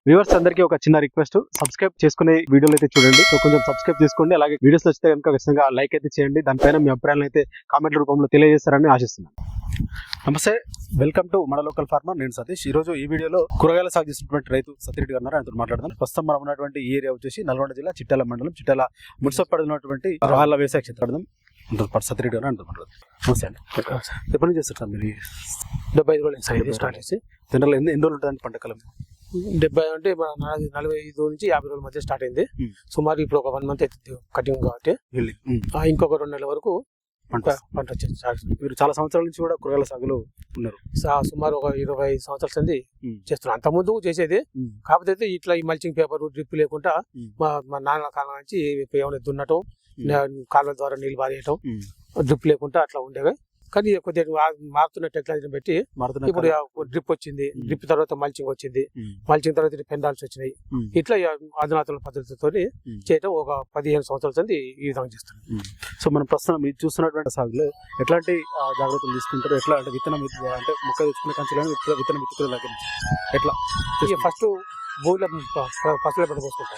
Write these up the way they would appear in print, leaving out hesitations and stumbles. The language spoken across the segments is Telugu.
వ్యూవర్స్ అందరికీ ఒక చిన్న రిక్వెస్ట్, సబ్స్క్రైబ్ చేసుకునే వీడియోలు అయితే చూడండి. సో కొంచెం సబ్స్క్రైబ్ చేసుకోండి. అలాగే వీడియోస్ నచ్చితే కనుక ఖచ్చితంగా లైక్ అయితే చేయండి. దానిపైన మీ అభిప్రాయాలను అయితే కామెంట్ల రూపంలో తెలియజేస్తారని ఆశిస్తున్నాను. నమస్తే, వెల్కమ్ టు మన లోకల్ ఫార్మర్. నేను సతీష్. ఈ రోజు ఈ వీడియోలో కూరగాయల సాగు చేసినటువంటి రైతు సత్యరెడ్డి గారు ఆయనతో మాట్లాడదాం. ప్రస్తుతం మనం ఉన్నటువంటి ఈ ఏరియా వచ్చేసి నల్గొండ జిల్లా చిట్యాల మండలం, చిట్యాల మున్సిపల్ ఉన్నటువంటి రాళ్ళ వ్యవసాయ క్షేత్రం. సత్యరెడ్డి గారు అంటూ మాట్లాడదాం. నమస్తే అండి. ఎప్పటి నుంచి చేస్తారు మీరు? 75 రోజులు స్టార్ట్ చేసి జనరల్ ఎన్ని రోజులు ఉంటుంది పంటకాలం? 70 అంటే 45 నుంచి 50 రోజుల మధ్య స్టార్ట్ అయింది. సుమారు ఇప్పుడు ఒక 1 మంత్ అవుతుంది కటింగ్ కాబట్టి ఇంకొక 2 నెలల వరకు పంట వచ్చింది. మీరు చాలా సంవత్సరాల నుంచి కూడా కూరగాయల సాగులో ఉన్నారు. సుమారు ఒక 20 సంవత్సరాల నుంచి చేస్తున్నాం. అంత ముందు చేసేది, కాకపోతే ఇట్లా ఈ మల్చింగ్ పేపర్ డ్రిప్ లేకుండా మా నాన్న కాలం నుంచి ఏమైనా దున్నటం, కాలువల ద్వారా నీళ్ళు పారేయటం, డ్రిప్ లేకుండా అట్లా ఉండేవి. కానీ కొద్దిగా మారుతున్న టెక్నాలజీని బట్టి ఇప్పుడు డ్రిప్ వచ్చింది. డ్రిప్ తర్వాత మల్చింగ్ వచ్చింది. మల్చింగ్ తర్వాత పెండాల్సి వచ్చినాయి. ఇట్లా అధునాతన పద్ధతితో చేయటం ఒక 15 సంవత్సరాల నుంచి ఈ విధంగా చేస్తాం. సో మనం ప్రస్తుతం మీరు చూస్తున్నటువంటి సాగులో ఎట్లాంటి జాగ్రత్తలు తీసుకుంటారు? ఎట్లా అంటే విత్తనం అంటే మొక్క తెచ్చుకునే కంచె కానీ విత్తనం విత్తుకునే దగ్గర నుంచి ఎట్లా? ఫస్ట్ భూమిలో పసుల పంట పోసుకుంటాం.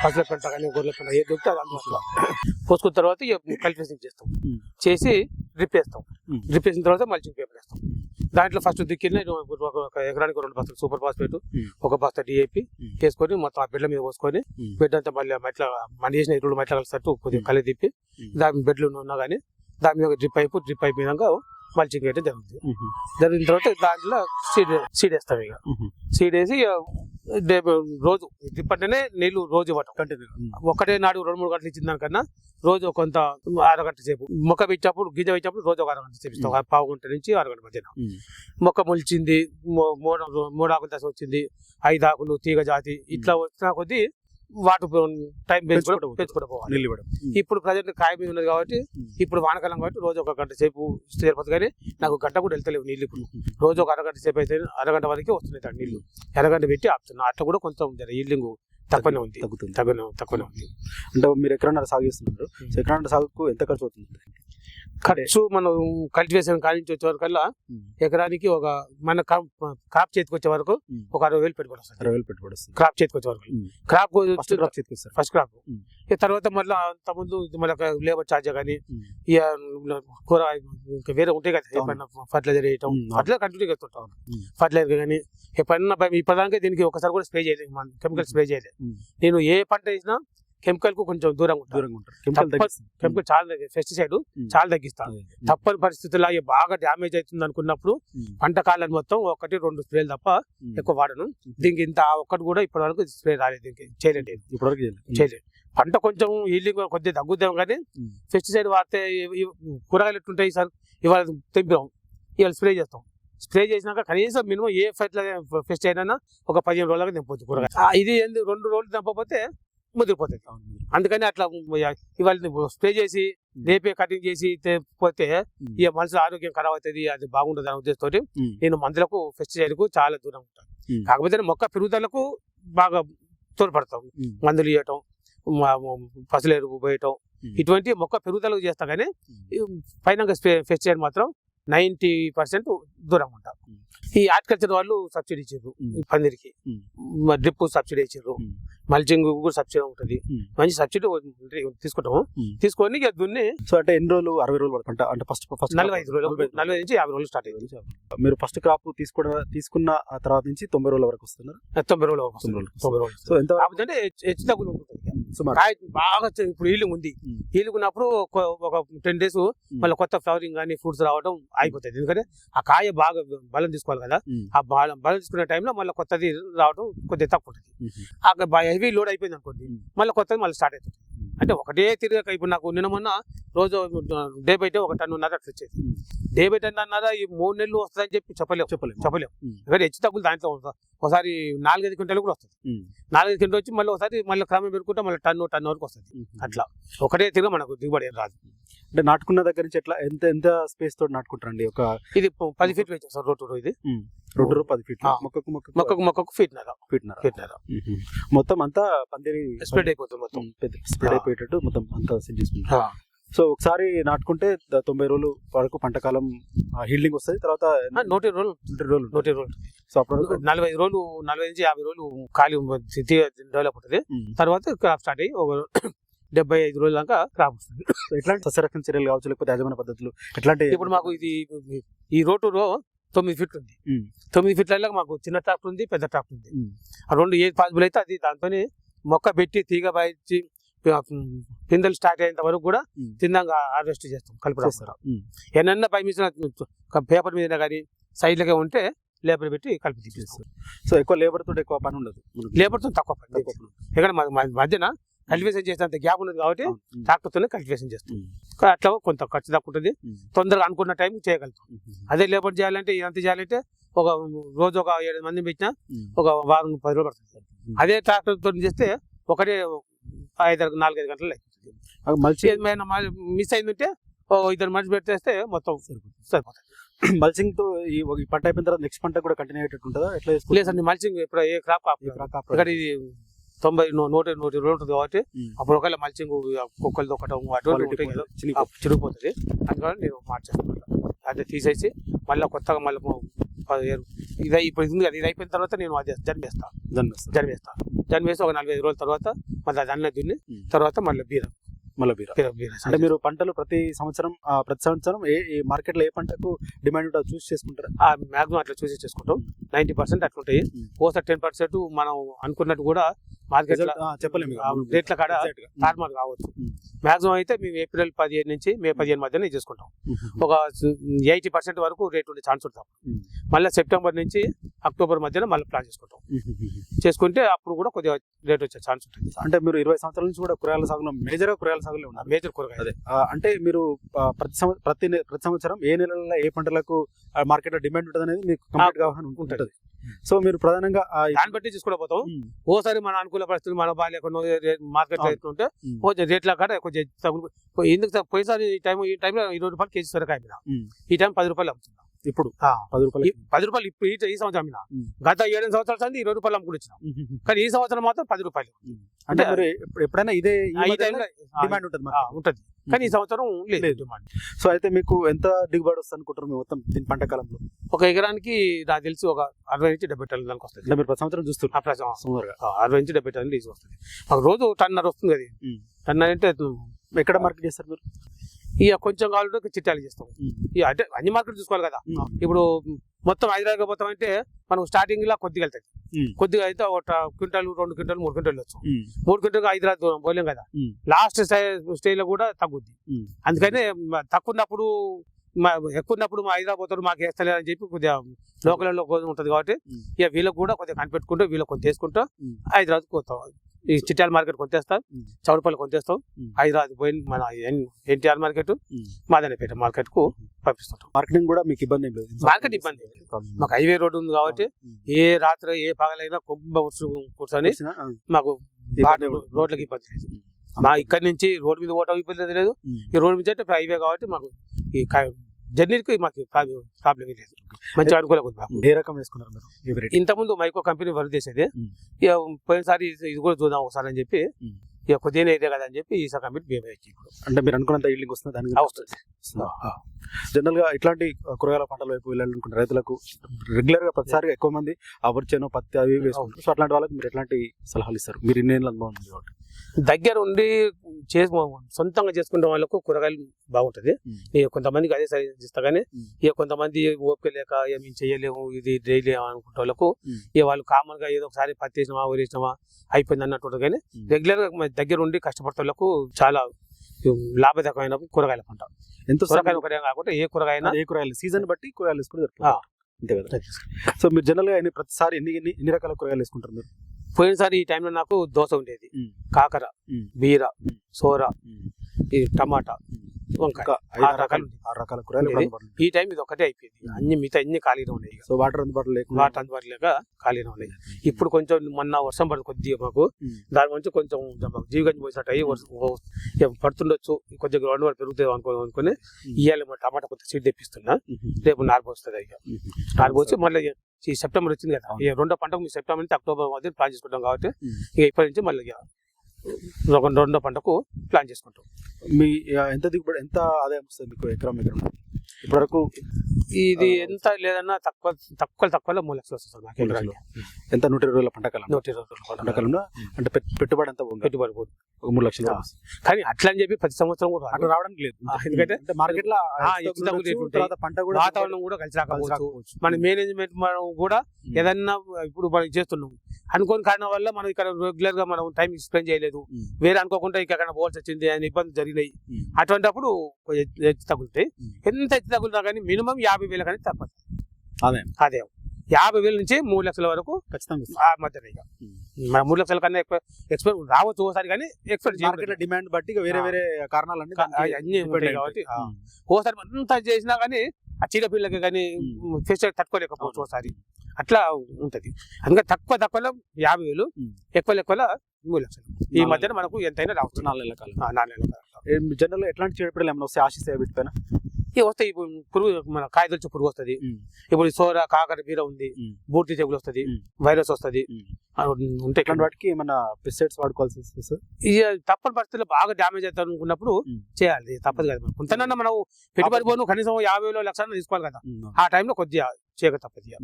పసుల పంట కానీ గొర్రెల పంట ఏ దొరికితే అందులో పోసుకున్న తర్వాత కల్టివేషన్ చేస్తాం. చేసి డ్రిప్ వేస్తాం. డ్రిప్ వేసిన తర్వాత మల్చింగ్ పేపర్ వేస్తాం. దాంట్లో ఫస్ట్ దిక్కిన ఒక ఎకరానికి 2 బస్తాలు సూపర్ ఫాస్ఫేట్, 1 బస్తా DAP వేసుకొని మొత్తం ఆ బెడ్ల మీద పోసుకొని బెడ్ అంతా మళ్ళీ మన చేసిన ఎరువులు మట్ల కలిసినట్టు కొద్దిగా కలి తిప్పి దాని బెడ్లు ఉన్నా కానీ దాని మీద డ్రిప్ అయిపోయి విధంగా మల్చింగ్ వేయడం జరుగుతుంది. జరిగిన తర్వాత దాంట్లో సీడ్ వేస్తాం. ఇక సీడ్ వేసి రోజు డ్రిప్ అంటేనే నీళ్లు రోజు ఇవ్వటం కంటిన్యూ. ఒకటే నాడు 2-3 గంటలు ఇచ్చిన దానికన్నా రోజు కొంత అరగంట సేపు మొక్క పెట్టినప్పుడు గింజ పెట్టినప్పుడు రోజు ఒక అరగంట సేపు ఇస్తాం. 1/2 గంట నుంచి 1 గంట మధ్యన మొక్క మొలిచింది, 3 ఆకుల దశ వచ్చింది, 5 ఆకులు తీగ జాతి ఇట్లా వచ్చిన కొద్దీ వాటి టైం పెంచుకుంటూ పోవాలి. ఇప్పుడు ప్రజెంట్ కాయ మీద ఉన్నది కాబట్టి ఇప్పుడు వానకాలం కాబట్టి రోజు 1 గంట సేపు సరిపోతుంది. కానీ నాకు గంట కూడా వెళ్తలేవు నీళ్ళు. ఇప్పుడు రోజు ఒక అరగంట సేపు అయితే అరగంట వరకే వస్తున్నాయి నీళ్లు. అరగంట పెట్టి ఆపుతున్నాను. అట్లా కూడా కొంచెం ఈల్డింగ్ తక్కువనే ఉంది. తక్కువనే ఉంది. అంటే మీరు ఎకరన్నర సాగు చేస్తున్నారు. ఎకరన్నర సాగుకు ఎంత ఖర్చు అవుతుంది? ఖర్చు మనం కల్టివేషన్ కానించి వచ్చే వరకల్లా ఎకరానికి ఒక మన క్రాప్ చేతికి వచ్చే వరకు ఒక 60,000 పెట్టుబడి వస్తుంది. 60,000 పెట్టుబడి వస్తుంది క్రాప్ చేతికి వచ్చే వరకు. Crop first crop. తర్వాత మళ్ళీ అంత ముందు మళ్ళీ లేబర్ ఛార్జ్ కానీ కూర ఇంకా వేరే ఉంటాయి కదా, ఎప్పుడైనా ఫర్టిలైజర్ వేయటం అట్లా కంటిన్యూ చేస్తుంటాం. ఫర్టిలైజర్ కానీ ఎప్పుడైనా ఇప్పటిదాకా దీనికి ఒకసారి కూడా స్ప్రే చేయలేదు, కెమికల్ స్ప్రే చేయలేదు. నేను ఏ పంట వేసినా కెమికల్ కు కొంచెం దూరంగా ఉంటారు. కెమికల్ చాలా పెస్టిసైడ్ చాలా తగ్గిస్తాను. తప్పని పరిస్థితుల్లో బాగా డ్యామేజ్ అవుతుంది అనుకున్నప్పుడు పంట కాలాన్ని మొత్తం 1-2 స్ప్రేలు తప్ప ఎక్కువ వాడను. దీనికి ఇంత ఒక్కటి కూడా ఇప్పటి వరకు స్ప్రే రాలేదు. దీనికి చేయలేదు, ఇప్పటివరకు చేయలేదు. పంట కొంచెం ఈల్డింగ్ కొద్దిగా తగ్గుద్దాం కానీ పెస్టిసైడ్ వాడితే కూరగాయలు ఎట్లుంటాయి సార్, ఇవాళ తెంపాం, ఇవాళ స్ప్రే చేస్తాం. స్ప్రే చేసినాక కనీసం మినిమం ఏ పెస్టిసైడ్ అయినా ఒక 15 రోజులుగా తెంపొచ్చు కూరగాయ. ఇది 2 రోజులు తెంపకపోతే ముదిరిపోతాయి. అందుకని అట్లా ఇవాళ స్ప్రే చేసి రేపే కటింగ్ చేసి పోతే ఇక మనుషుల ఆరోగ్యం ఖరాబ్ అవుతుంది, అది బాగుంటుంది అనే ఉద్దేశంతో నేను మందులకు పెస్టిసైడ్ కు చాలా దూరం ఉంటాను. కాకపోతే మొక్క పెరుగుదలకు బాగా తోడ్పడతాం. మందులు ఇవ్వటం, పసులు ఎరువు పోయటం ఇటువంటి మొక్క పెరుగుదలకు చేస్తాం. కానీ పైన పెస్టిసైడ్ మాత్రం 90% దూరంగా ఉంటాం. ఈ హార్టికల్చర్ వాళ్ళు సబ్సిడీ ఇచ్చారు, పందిరికి డ్రిప్ సబ్సిడీ ఇచ్చారు, మల్చింగ్ కూడా సబ్సిడీ ఉంటుంది. మంచి సబ్సిడీ తీసుకుంటాము. తీసుకొని ఇక దున్ని. సో అంటే ఎన్ని రోజులు? 60 రోజులు పడుతుంది. అంటే ఫస్ట్ 45 రోజులు, 40 నుంచి 50 రోజులు స్టార్ట్ అయింది. మీరు ఫస్ట్ క్రాప్ తీసుకున్న తర్వాత నుంచి 90 రోజుల వరకు వస్తున్నారు. 90 రోజులు. సో ఎంత అంటే హెచ్చు తగ్గులు ఉంటుంది. బాగా ఇప్పుడు ఈల్డింగ్ ఉంది. ఈల్డింగ్ ఉన్నప్పుడు ఒక 10 days మళ్ళీ కొత్త ఫ్లవరింగ్ కానీ ఫ్రూట్స్ రావడం అయిపోతుంది. ఎందుకంటే ఆ కాయ బాగా బలం తీసుకోవాలి కదా. ఆ బలం తీసుకునే టైంలో మళ్ళీ కొత్తది రావడం కొద్దిగా తక్కువ ఉంటుంది. హెవీ లోడ్ అయిపోయింది అనుకోండి, మళ్ళీ కొత్తది మళ్ళీ స్టార్ట్ అవుతుంది. అంటే ఒకటే తిరిగాక ఇప్పుడు నాకు నిన్న మొన్న రోజు డే బై డే 1 టన్నున్నర అట్లా వచ్చేది. డే బై టన్నున్నర ఈ 3 నెలలు వస్తుందని చెప్పి చెప్పలేము. ఎందుకంటే హెచ్చు తగ్గులు దాంట్లో ఒకసారి 4-5 క్వింటాలు కూడా వస్తుంది. 4-5 క్వింటాలు వచ్చి మళ్ళీ ఒకసారి మళ్ళీ క్రమం పెట్టుకుంటే మళ్ళీ టన్ను వరకు వస్తుంది. అట్లా ఒకటే తిరిగి మనకు దిగుబడి ఏం రాదు. అంటే నాటుకున్న దగ్గర నుంచి ఎట్లా ఎంత స్పేస్ తోటి నాటుకుంటారండి? ఇది 10 ఫీట్ వేసాం సార్. రోడ్డు ఇది రోడ్డు 10 ఫీట్, మొక్కకు ఫీట్నర మొత్తం అంతా పందిరి స్ప్రెడ్ అయిపోతుంది. మొత్తం స్ప్రెడ్ అయిపోయేటట్టు మొత్తం అంతా సెట్ చేసుకుంటాం. సో ఒకసారి నాటుకుంటే 90 రోజులు వరకు పంట కాలం హీల్డింగ్ వస్తుంది. తర్వాత 120 రోజులు 120 రోజులు. సో అప్పుడు 45 రోజులు 45 నుంచి 50 రోజులు ఖాళీ డెవలప్ ఉంటుంది. తర్వాత క్రాప్ స్టార్ట్ అయ్యి ఒక 75 రోజుల దాకా క్రాప్ వస్తుంది. ఎట్లాంటి సస్యరక్షణ చర్యలు కావచ్చు, లేకపోతే యాజమాన్య పద్ధతులు ఎట్లాంటి? ఇప్పుడు మాకు ఇది ఈ రోడ్డు 9 ఫీట్లు ఉంది. 9 ఫీట్లలో మాకు చిన్న ట్రాక్టర్ ఉంది, పెద్ద ట్రాక్టర్ ఉంది. ఆ రెండు ఏది పాసిబుల్ అయితే అది దాంతోనే మొక్క పెట్టి తీగ బాయించి పిందెలు స్టార్ట్ అయ్యేంత వరకు కూడా తిందంగా హార్వెస్ట్ చేస్తాం, కలుపుతాం. ఏమన్నా పై మీద పేపర్ మీద కానీ సైడ్లకే ఉంటే లేబర్ పెట్టి కలిపి తీపిస్తాం. సో ఎక్కువ లేబర్ తోటి ఎక్కువ పని ఉండదు, లేబర్ తో తక్కువ పని. ఇక్కడ మధ్యన కల్టివేషన్ చేసేంత గ్యాప్ ఉన్నది కాబట్టి ట్రాక్టర్తోనే కల్టివేషన్ చేస్తాం. అట్లా కొంత ఖర్చు తక్కువ ఉంటుంది, తొందరగా అనుకున్న టైం చేయగలుగుతాం. అదే లేబర్ చేయాలంటే ఎంత చేయాలంటే ఒక రోజు ఒక 7 మందిని పెట్టినా ఒక వారం 10 రోజులు పడుతుంది. అదే ట్రాక్టర్ తో చేస్తే ఒకటే 4-5 గంటలు అయిపోతుంది. మిస్ అయిందంటే 2 మనిషి పెట్టేస్తే మొత్తం సరిపోతుంది. మల్చింగ్ తో ఈ పంట అయిపోయిన తర్వాత నెక్స్ట్ పంట కూడా కంటిన్యూ అయ్యేటట్టు ఉంటుందా? ఎట్లా లేదండి, మల్చింగ్ ఇప్పుడు ఏ క్రాప్ ఇక్కడ ఇది 90-120 రోజులు ఉంటుంది కాబట్టి అప్పుడు ఒకవేళ మల్చింగ్ కుక్కలు దొక్కటం అటువంటి చిరిగిపోతుంది. అందుకని నేను మార్చేస్తాను. అదే తీసేసి మళ్ళీ కొత్తగా మళ్ళీ ఇప్పుడు ఇది ఉంది కదా, ఇది అయిపోయిన తర్వాత నేను అది జన్మేసి ఒక 45 రోజుల తర్వాత మళ్ళీ దాన్ని దున్ని తర్వాత మళ్ళీ బీర. అంటే మీరు పంటలు ప్రతి సంవత్సరం ఏ మార్కెట్ లో ఏ పంటకు డిమాండ్ ఉంటుందో చూసి చేసుకుంటారా? మాక్సిమం అట్లా చూసి చేసుకుంటాం. 90% అట్లుంటాయి. ఓసారి 10% మనం అనుకున్నట్టు కూడా మార్కెట్ చెప్పలేము, రేట్ల కాడ నార్మల్ కావచ్చు. మాక్సిమం అయితే మేము ఏప్రిల్ 15 నుంచి మే 15 మధ్యనే చేసుకుంటాం. ఒక 80% వరకు రేట్ ఉండే ఛాన్స్ ఉంటాం. మళ్ళీ సెప్టెంబర్ నుంచి అక్టోబర్ మధ్యన మళ్ళీ ప్లాన్ చేసుకుంటే అప్పుడు కూడా కొద్దిగా రేట్ వచ్చే ఛాన్స్ ఉంటుంది. అంటే మీరు 20 సంవత్సరాల నుంచి కూడా కూరగాయల సాగులో మేజర్ ఉన్నారు. మేజర్ కూరగాయలు. అంటే మీరు ప్రతి సంవత్సరం ఏ నెలల్లో ఏ పంటలకు మార్కెట్ లో డిమాండ్ ఉంటుంది అనేది మీకు కంప్లీట్ గా ఉంటుంది. సో మీరు ప్రధానంగా దాన్ని బట్టి తీసుకుంటూ పోతాం. ఓసారి మన అనుకూల పరిస్థితులు మన బాగా మార్కెట్ లో ఎత్తుంటే కొంచెం రేట్ల కాడ కొంచెం ఎందుకు పోయినసారి ఈ టైంలో 20 రూపాయలు కేజీ సొరకాయ మీద, ఈ టైం 10 రూపాయలు అమ్ముతున్నాం. ఇప్పుడు 10 రూపాయలు ఇప్పుడు ఈ సంవత్సరం అమ్మినా. గత 7 సంవత్సరాల సంది 20 రూపాయలు అమ్ముకుని వచ్చినాం. కానీ ఈ సంవత్సరం మాత్రం 10 రూపాయలు. అంటే ఎప్పుడైనా ఇదే డిమాండ్ ఉంటుంది, కానీ ఈ సంవత్సరం లేదు డిమాండ్. సో అయితే మీకు ఎంత దిగుబడి వస్తుంది అనుకుంటారు మొత్తం దీని పంట కాలంలో? ఒక ఎకరానికి నాకు తెలిసి ఒక 60 నుంచి 70 టన్నుల దానికి వస్తుంది. మీరు ప్రతి సంవత్సరం చూస్తున్నారు? 60 నుంచి 70 టన్నులు ఈజీ వస్తుంది. మాకు రోజు 1.5 టన్ను వస్తుంది. అది 1 టన్ను అంటే ఎక్కడ మార్కెట్ చేస్తారు మీరు? ఇక కొంచెం కావాలంటే చిట్టాలు చేస్తాం. ఇక అంటే అన్ని మార్కెట్ చూసుకోవాలి కదా. ఇప్పుడు మొత్తం హైదరాబాద్ పోతాం అంటే మనం స్టార్టింగ్ లా కొద్దిగా వెళ్తాయి. కొద్దిగా అయితే ఒక క్వింటాల్ 2 క్వింటాల్ 3 క్వింటాల్ వచ్చు. 3 క్వింటాల్ హైదరాబాద్ పోలేం కదా. లాస్ట్ స్టేజ్ లో కూడా తగ్గుద్ది. అందుకనే తక్కువ ఉన్నప్పుడు ఎక్కువ ఉన్నప్పుడు మా హైదరాబాద్ పోతారు మాకు వేస్తలేదు అని చెప్పి కొద్దిగా లోకల్లో ఉంటుంది కాబట్టి ఇక వీళ్ళకి కూడా కొద్దిగా కనిపెట్టుకుంటూ వీళ్ళకి కొంత వేసుకుంటూ హైదరాబాద్ పోతాం. ఈ చిట్యాల మార్కెట్ కొంతేస్తాం, చౌడపల్లి కొంతేస్తాం. హైదరాబాద్ పోయి మన ఎన్టీఆర్ మార్కెట్, మాదనపేట మార్కెట్ కు పంపిస్తుంటాం. మార్కెటింగ్ కూడా మీకు ఇబ్బంది లేదు? మార్కెట్ ఇబ్బంది, మాకు హైవే రోడ్ ఉంది కాబట్టి ఏ రాత్రి ఏ పగలైనా కొంబ కూర్చొని మాకు రోడ్లకి ఇబ్బంది లేదు. మా ఇక్కడ నుంచి రోడ్ మీద పోవటం ఇబ్బంది లేదు. ఈ రోడ్ మీద అంటే హైవే కాబట్టి మాకు ఈ జర్నీకి మాకు ప్రాబ్లం లేదు. మంచిగా అనుకూలంగా ఉంది. ఏ రకం వేసుకున్నారు మీరు? ఇంతకుముందు మైకో కంపెనీ వర్క్ చేసేది. ఇక పోయినసారి ఇది కూడా చూద్దాం ఒకసారి అని చెప్పి ఇక కొద్దిగా ఇదే కదా అని చెప్పి ఈ కంపెనీ మేము ఇప్పుడు. అంటే మీరు అనుకున్నంత ఈల్డింగ్ వస్తుంది దానికి వస్తుంది. జనరల్ గా ఇట్లాంటి కూరగాయల పంటల వైపు వెళ్ళాలనుకున్న రైతులకు రెగ్యులర్ గా ప్రతిసారి ఎక్కువ మంది అవర్చేనో పత్తి అవి వేసుకుంటారు. సో అట్లాంటి వాళ్ళకి మీరు ఎట్లాంటి సలహాలు ఇస్తారు? మీరు ఇన్నేళ్ళ అనుభవం ఉంది కాబట్టి దగ్గర ఉండి సొంతంగా చేసుకునే వాళ్ళకు కూరగాయలు బాగుంటది. కొంతమందికి అదే సజెస్ట్ ఇస్తా, కానీ ఇక కొంతమంది ఓపిక లేక మేము చేయలేము ఇది డైలీ అనుకుంటే వాళ్ళకు ఇక వాళ్ళు కామన్ గా ఏదో ఒకసారి పత్తి వేసినామా ఊరేసినామా అయిపోయింది అన్నట్టు. కానీ రెగ్యులర్ గా దగ్గర ఉండి కష్టపడే వాళ్ళకు చాలా లాభదాయకమైన కూరగాయల పంట. ఎంత కూరగాయలు ఒకటే కాకుండా ఏ కూరగాయలు సీజన్ బట్టి కూరగాయలు వేసుకుని అంతే కదా. సో మీరు జనరల్ గా ప్రతిసారి ఎన్ని రకాల కూరగాయలు వేసుకుంటారు మీరు? పోయినసారి ఈ టైంలో నాకు దోస ఉండేది, కాకర, బీర, సోర, ఈ టమాటా, వంకాయ, 6 రకాల కూరగాయలు. ఈ టైం ఇది ఒకటే అయిపోయింది. అన్ని మిగతా అన్ని ఖాళీగా ఉన్నాయి. సో వాటర్ అందుబాటులో లేక ఖాళీగా ఉన్నాయి. ఇప్పుడు కొంచెం మొన్న వర్షం పడుతుంది కొద్దిగా మాకు, దాని గురించి కొంచెం జీవిగంజి పోసినట్టు అయ్యి పడుతుండొచ్చు, కొద్దిగా గ్రౌండ్ వాటర్ పెరుగుతుంది అనుకుని ఇవాళ టమాటా కొద్దిగా సీడ్ తెప్పిస్తున్నా. రేపు నారిపోస్తుంది. ఇక నారిపోసి మళ్ళీ ఈ సెప్టెంబర్ వచ్చింది కదా, ఈ రెండో పంటకు మీ సెప్టెంబర్ నుంచి అక్టోబర్ మధ్య ప్లాన్ చేసుకుంటాం కాబట్టి ఇక ఇప్పటి నుంచి మళ్ళీ రెండో పంటకు ప్లాన్ చేసుకుంటాం. మీ ఎంత దిగుబడి, ఎంత ఆదాయం వస్తుంది మీకు ఎకరం ఇప్పటివరకు? ఇది ఎంత లేదన్నా తక్కువలో 3 లక్షలు వస్తుంది మాకు ఎకరానికి. ఎంత 120 రోజుల పంటకాలం? 120 రోజుల పంటకాలంలో అంటే పెట్టుబడి ఎంత ఉంది? పెట్టుబడి పోదు, 3 లక్షలు. కానీ అట్లా అని చెప్పి ప్రతి సంవత్సరం కూడా అట్లా రావడానికి లేదు. ఎందుకంటే మార్కెట్ లో పంట కూడా వాతావరణం కూడా కలిసి రాకపోవచ్చు. మన మేనేజ్మెంట్ మనం కూడా ఏదన్నా ఇప్పుడు మనం చేస్తున్నాం అనుకోని కారణం వల్ల మనం ఇక్కడ రెగ్యులర్ గా మనం టైం స్పెండ్ చేయలేదు, వేరే అనుకోకుండా ఇక్కడ పోవాల్సి వచ్చింది అని ఇబ్బందులు జరిగినాయి. అటువంటిప్పుడు హెచ్చు తగులుతాయి. ఎంత హెచ్చు తగులుతా కానీ మినిమం 50,000 కానీ తప్పదు అదే 50,000 నుంచి 3 లక్షల వరకు ఖచ్చితంగా మధ్యన. ఇక 3 లక్షల కన్నా ఎక్కువ ఎక్స్పెక్ట్ రావచ్చు ఒకసారి, కానీ ఎక్స్పెక్ట్ మార్కెట్ డిమాండ్ బట్టి వేరే వేరే కారణాలన్నీ అన్ని ఉంటాయి కాబట్టి ఓసారి అంతా చేసినా కానీ ఆ చీడపిల్లకి కానీ ఫెస్టివల్ తట్టుకోలేకపోవచ్చు ఒకసారి, అట్లా ఉంటది. అందుకే తక్కువలో 50,000, ఎక్కువలో 3 లక్షలు. ఈ మధ్యన మనకు ఎంతైనా రావచ్చు. 4 నెలల కాలం. 4 నెలల కాలం. జనరల్ ఎట్లాంటి చీడపిల్లలు ఏమైనా వస్తే ఆశిస్తాయి వీటిపైన? ఇవి వస్తాయి. ఇప్పుడు పురుగు, మన కాయదొచ్చి పురుగు వస్తుంది, ఇప్పుడు సోర కాకర బీర ఉంది, బూటి తెగులు వస్తుంది, వైరస్ వస్తుంది, ఉంటాయి. ఇట్లాంటి వాటికి మన పెస్టిసైడ్స్ వాడుకోవాల్సి వస్తుంది. ఇక తప్పని పరిస్థితుల్లో బాగా డ్యామేజ్ అవుతాయి అనుకున్నప్పుడు చేయాలి, తప్పదు కదా. కొంతనన్నా మనం పెట్టుబడి పోను కనీసం 50,000 లక్షలు తీసుకోవాలి కదా, ఆ టైంలో కొద్దిగా చేయక తప్పదు.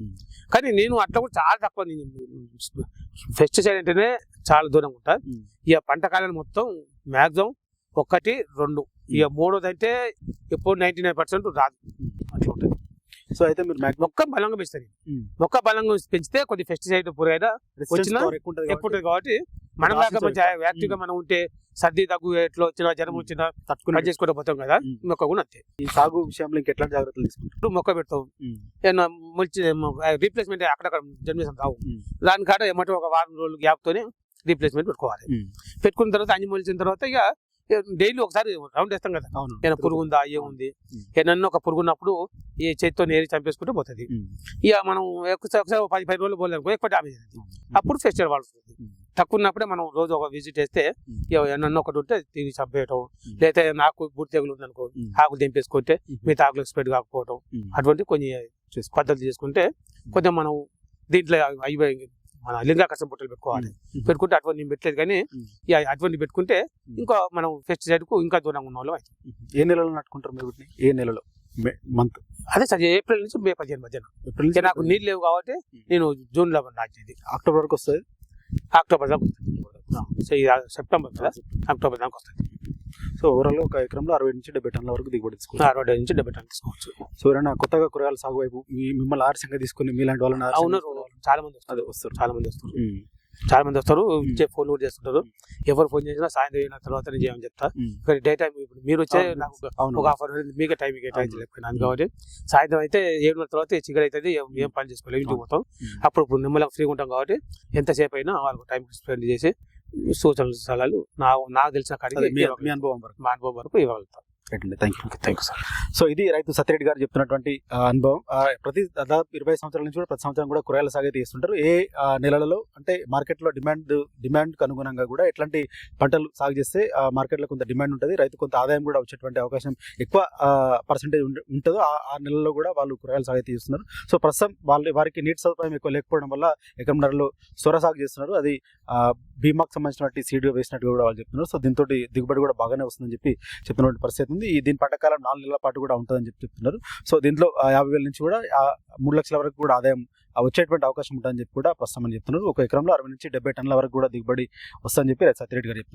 కానీ నేను అట్లా కూడా చాలా తక్కువ, పెస్టిసైడ్ అంటేనే చాలా దూరంగా ఉంటా. ఇక పంట కాలాన్ని మొత్తం మాక్సిమం 1, 2, ఇక 3వది అంటే ఇప్పుడు 99% రాదు, అట్లా ఉంటుంది. సో అయితే మీరు మొక్క బలంగా పెంచుతారు. మొక్క బలంగా పెంచితే కొద్ది పెస్టిసైడ్ పురుగైనా వచ్చినా ఎక్కువ ఉంటుంది కాబట్టి మనం దాకా మంచి యాక్టివ్ గా మనం ఉంటే సర్ది దగ్గు ఎట్లా వచ్చినా జ్వరం వచ్చినా తట్టుకుని చేసుకుంటూ పోతాం కదా. మొక్క కూడా అంతే. ఈ సాగు విషయంలో ఇంకెట్లా జాగ్రత్తలు తీసుకుంటాం? మొక్క పెడతాం, ఏమన్నా మొలిచి రీప్లేస్మెంట్ అక్కడక్కడ జన్మేసం రావు, దాని కాడ ఏమంటే ఒక వారం రోజులు గ్యాప్ తోనే రీప్లేస్మెంట్ పెట్టుకోవాలి. పెట్టుకున్న తర్వాత అన్ని మొలిచిన తర్వాత ఇక డైలీ ఒకసారి రౌండ్ వేస్తాం కదా, ఏమైనా పురుగు ఉందా ఏముంది, ఏమన్నా ఒక పురుగు ఉన్నప్పుడు ఈ చేతితో నేరి చంపేసుకుంటే పోతుంది. ఇక మనం ఒకసారి 10-15 రోజులు పోలేము, ఎక్కువ డామేజ్ అవుతుంది. అప్పుడు ఫెస్టివల్ వాడుతుంది. తక్కువ ఉన్నప్పుడే మనం రోజు ఒక విజిట్ వేస్తే ఏమన్నా ఒకటి ఉంటే తిరిగి చంపేయటం, లేదా నాకు బూడి తెగులు ఉందనుకో ఆకులు తెంపేసుకుంటే మిగతా ఆకులు స్ప్రెడ్ కాకపోవటం, అటువంటి కొన్ని పద్ధతులు చేసుకుంటే కొంచెం మనం దీంట్లో మన లింగాకర్షణ బుట్టలు పెట్టుకోవాలి. పెట్టుకుంటే అటువంటి పెట్టలేదు, కానీ అటువంటి పెట్టుకుంటే ఇంకా మనం పెస్టిసైడ్ కు ఇంకా దూరంగా ఉన్న వాళ్ళు అవుతాం. ఏ నెలలో నాటుకుంటారు మీరు? ఏ నెలలో? మంత్ అదే సార్, ఏప్రిల్ నుంచి మే 15 మధ్యన. నాకు నీళ్ళు లేవు కాబట్టి నేను జూన్ లో నాటేది. అక్టోబర్ వరకు వస్తుంది. అక్టోబర్ దాకా సెప్టెంబర్ కదా, అక్టోబర్ దాకా వస్తుంది. సో ఓవరాల్ ఒక ఎకరంలో 60 నుంచి 70 టన్నుల వరకు దిగుబడి తీసుకోవచ్చు. 60 నుంచి 70 టన్నులు తీసుకోవచ్చు. సో ఎవరైనా కొత్తగా కూరగాయల సాగు వైపు మిమ్మల్ని ఆదర్శంగా తీసుకుని మీలాంటి వాళ్ళని చాలా మంది వస్తారు. చాలా మంది వస్తారు, ఫోన్ కూడా చేస్తుంటారు. ఎవరు ఫోన్ చేసినా సాయంత్రం అయిన తర్వాత నేను చేయమని చెప్తా. డే టైం ఇప్పుడు మీరు వచ్చే నాకు ఒక హాఫ్ అవర్ మీకే టైం కేటాయించలేకపోయినాను కాబట్టి సాయంత్రం అయితే 7 తర్వాత చికెన్ అవుతుంది, ఏం పని చేసుకోలేదు, ఇంటికి పోతాం. అప్పుడు నిమ్మలం ఫ్రీగా ఉంటాం కాబట్టి ఎంతసేపు అయినా వాళ్ళకు టైం స్పెండ్ చేసి సూచనలు సలహాలు నాకు తెలిసిన కాడికి మా అనుభవం వరకు ఇవ్వగలుగుతాం. Thank you sir. సో ఇది రైతు సత్యరెడ్డి గారు చెప్తున్నటువంటి అనుభవం. ప్రతి దాదాపు 20 సంవత్సరాల నుంచి కూడా ప్రతి సంవత్సరం కూడా కూరగాయల సాగు అయితే చేస్తుంటారు. ఏ నెలలలో అంటే మార్కెట్లో డిమాండ్కి అనుగుణంగా కూడా ఎట్లాంటి పంటలు సాగు చేస్తే మార్కెట్లో కొంత డిమాండ్ ఉంటుంది, రైతు కొంత ఆదాయం కూడా వచ్చేటువంటి అవకాశం ఎక్కువ పర్సెంటేజ్ ఉంటుందో ఆ నెలలో కూడా వాళ్ళు కూరగాయల సాగు అయితే చేస్తున్నారు. సో ప్రస్తుతం వారికి నీటి సదుపాయం ఎక్కువ లేకపోవడం వల్ల ఎకరంన్నరలో సొర సాగు చేస్తున్నారు. అది బీమాకు సంబంధించినటువంటి సీడ్ వేసినట్టు కూడా వాళ్ళు చెప్తున్నారు. సో దీంతో దిగుబడి కూడా బాగానే వస్తుందని చెప్పి చెప్తున్నటువంటి పరిస్థితి ఉంది. దీని పంటకాలం 4 నెలల పాటు కూడా ఉంటుందని చెప్తున్నారు. సో దీంట్లో 50,000 నుంచి కూడా 3 లక్షల వరకు కూడా ఆదాయం వచ్చేటువంటి అవకాశం ఉంటుందని చెప్పి కూడా ప్రస్తుతం చెప్తున్నారు. ఒక ఎకరంలో 60 నుంచి 70 టన్నుల వరకు కూడా దిగుబడి వస్తుందని చెప్పి సత్యరెడ్డి గారు చెప్తున్నారు.